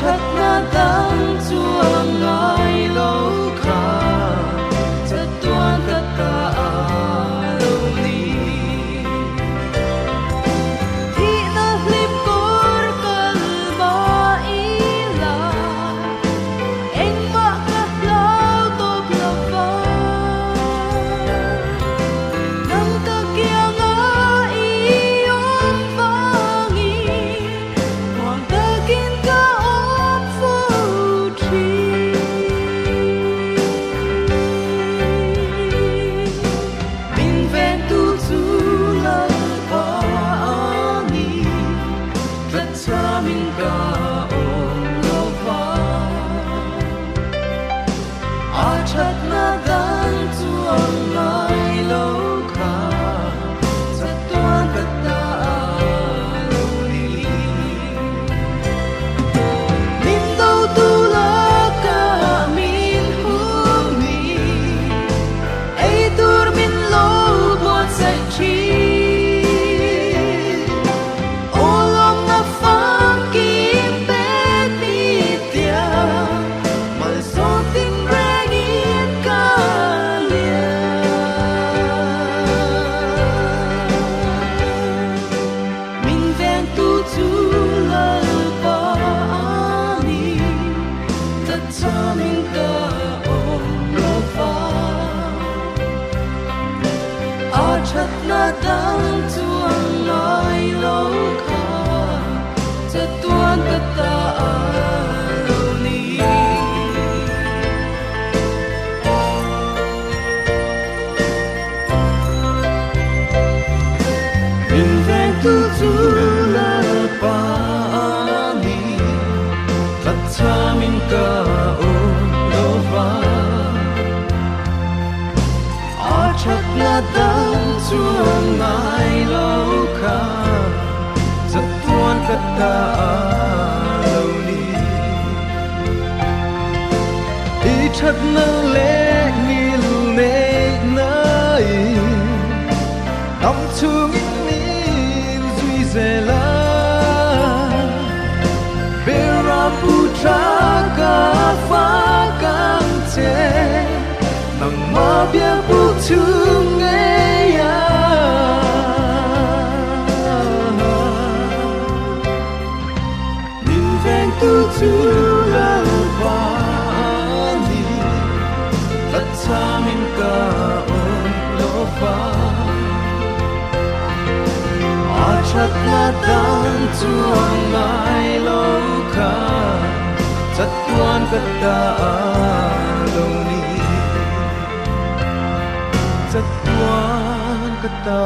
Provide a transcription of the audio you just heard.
chặt na đang chuông ngài lâu khá chặt tuan cất ta lâu ni thi na lip cor kalma ila eng ma ka lao top lava nang ka kia nga iyong vangi hoàng ta kin ka op phu chi min ven tu chu la pa ani rat cha min ka om lo va a chat na dan chuang ngai lo kha chat tuan ka ta lo ni min đâu tu la ka min hu mi ei tur min lo buat sai chi olom na phang kim pe mi tia mal so tin rang in ka lia min ven tu chu la pa ani ta cha min ka om lo fa a chat na dang chuang ngai lo kha cha tuan ka ta lo ni min ven tu chu la pa ani ta cha min ka om lo va a chat na dang chuang ngai lo kha cha tuan ka ta lo ni i chat na le ni le nai dam chung in ni zui zela bera putra ka fa kang che nang ma bia bu chung nghe ya min ven tu chu la pa ni ta cha min ka om lo fa a chat na dan chuang ngai lo kha chat tuan ka ta lo ni chat tuan ka ta